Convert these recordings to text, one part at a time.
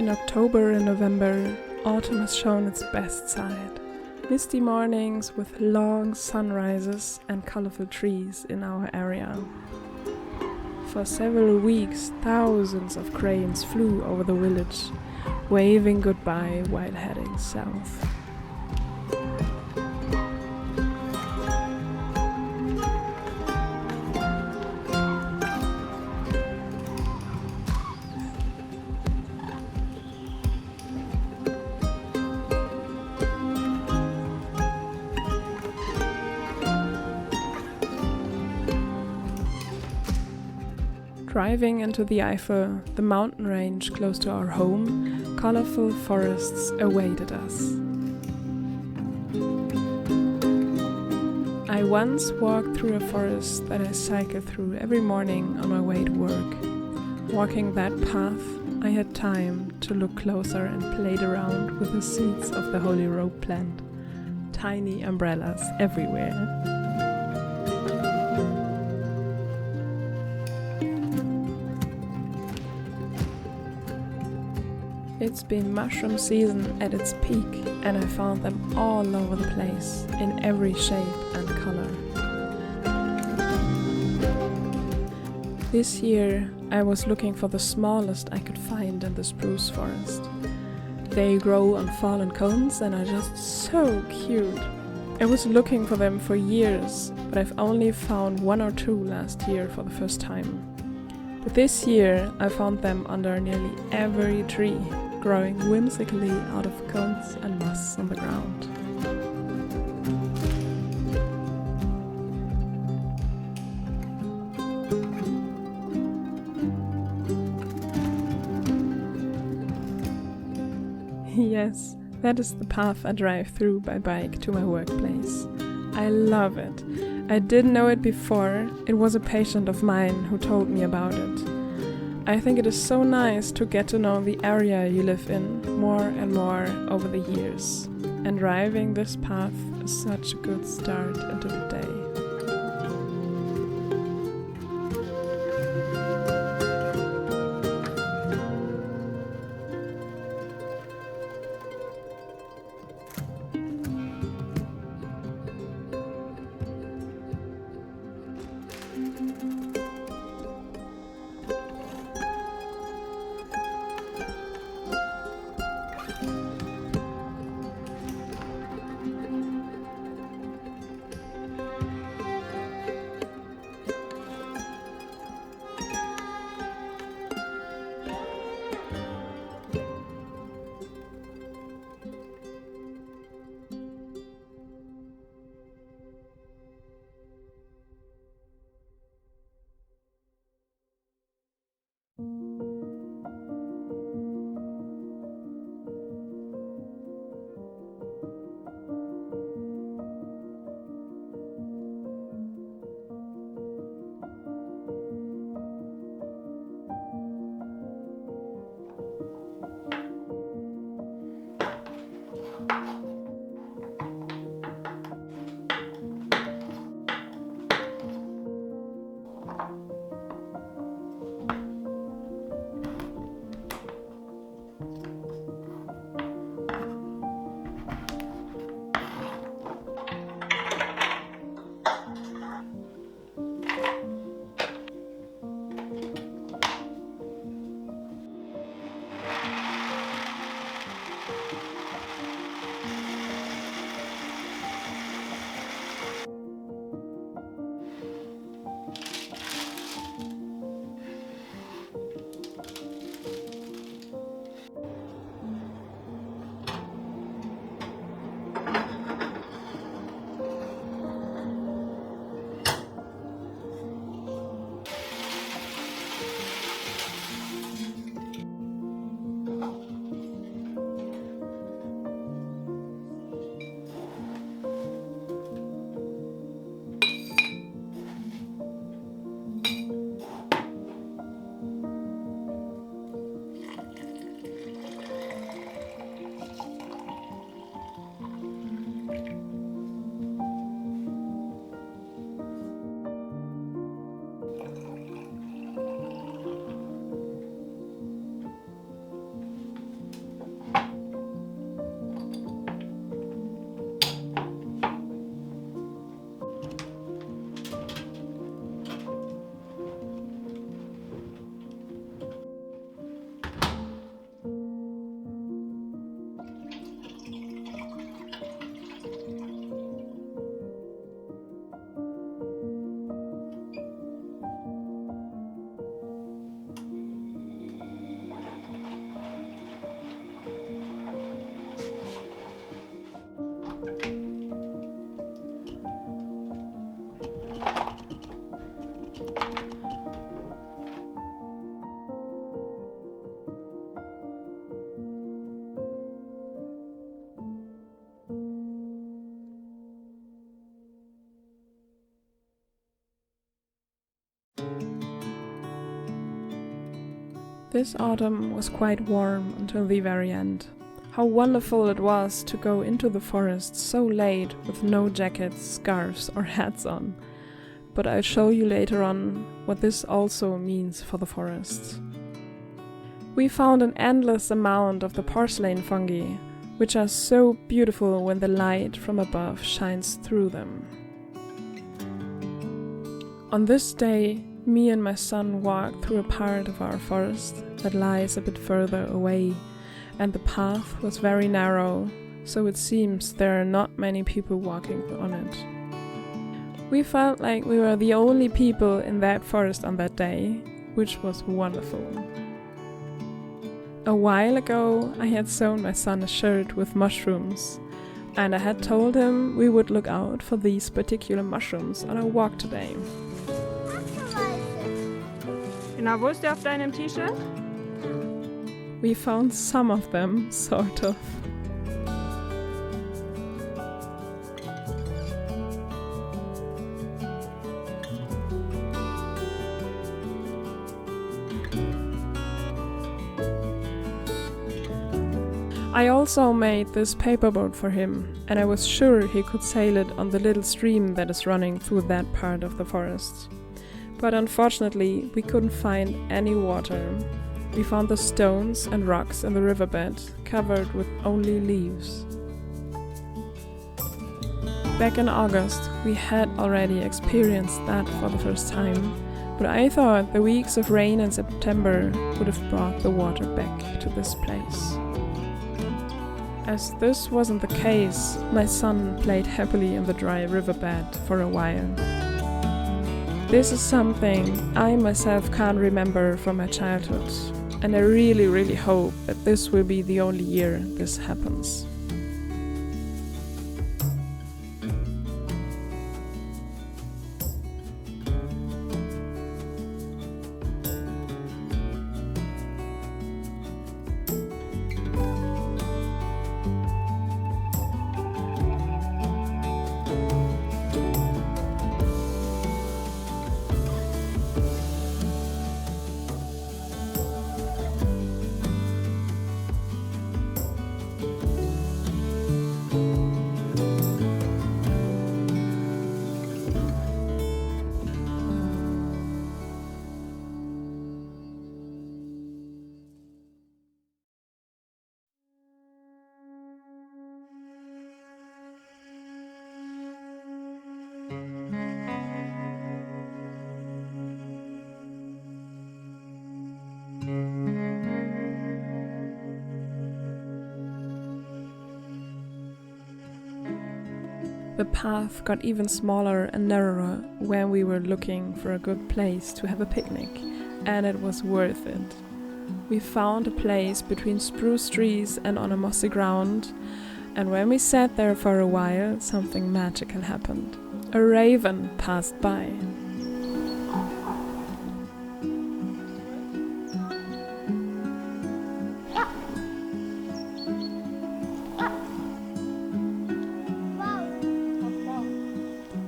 between October and November, autumn has shown its best side. Misty mornings with long sunrises and colorful trees in our area. For several weeks, thousands of cranes flew over the village, waving goodbye while heading south. Driving into the Eifel, the mountain range close to our home, colorful forests awaited us. I once walked through a forest that I cycled through every morning on my way to work. Walking that path, I had time to look closer and played around with the seeds of the holy rope plant. Tiny umbrellas everywhere. It's been mushroom season at its peak, and I found them all over the place, in every shade and color. This year, I was looking for the smallest I could find in the spruce forest. They grow on fallen cones and are just so cute. I was looking for them for years, but I've only found 1 or 2 last year for the first time. But this year, I found them under nearly every tree, growing whimsically out of cones and moss on the ground. Yes, that is the path I drive through by bike to my workplace. I love it. I didn't know it before. It was a patient of mine who told me about it. I think it is so nice to get to know the area you live in more and more over the years. And driving this path is such a good start into the day. This autumn was quite warm until the very end. How wonderful it was to go into the forest so late with no jackets, scarves or hats on. But I'll show you later on what this also means for the forests. We found an endless amount of the porcelain fungi, which are so beautiful when the light from above shines through them. On this day, me and my son walked through a part of our forest that lies a bit further away, and the path was very narrow, so it seems there are not many people walking on it. We felt like we were the only people in that forest on that day, which was wonderful. A while ago, I had sewn my son a shirt with mushrooms, and I had told him we would look out for these particular mushrooms on our walk today. Genau, wo ist der auf deinem T-Shirt? We found some of them, sort of. I also made this paperboat for him, and I was sure he could sail it on the little stream that is running through that part of the forest. But unfortunately, we couldn't find any water. We found the stones and rocks in the riverbed, covered with only leaves. Back in August, we had already experienced that for the first time, but I thought the weeks of rain in September would have brought the water back to this place. As this wasn't the case, my son played happily in the dry riverbed for a while. This is something I myself can't remember from my childhood, and I really hope that this will be the only year this happens. The path got even smaller and narrower when we were looking for a good place to have a picnic, and it was worth it. We found a place between spruce trees and on a mossy ground, and when we sat there for a while, something magical happened. A raven passed by.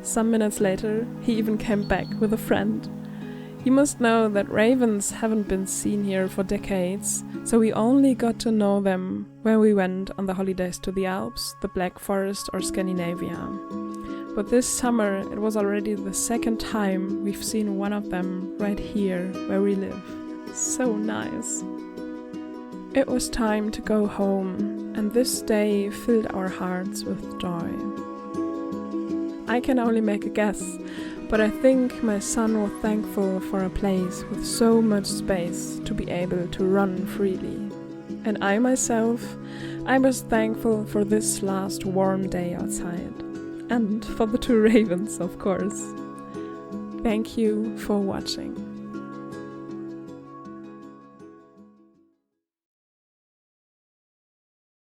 Some minutes later, he even came back with a friend. You must know that ravens haven't been seen here for decades, so we only got to know them when we went on the holidays to the Alps, the Black Forest or Scandinavia. But this summer it was already the second time we've seen one of them right here where we live. So nice. It was time to go home, and this day filled our hearts with joy. I can only make a guess, but I think my son was thankful for a place with so much space to be able to run freely. And I myself, I was thankful for this last warm day outside. And for the two ravens, of course. Thank you for watching.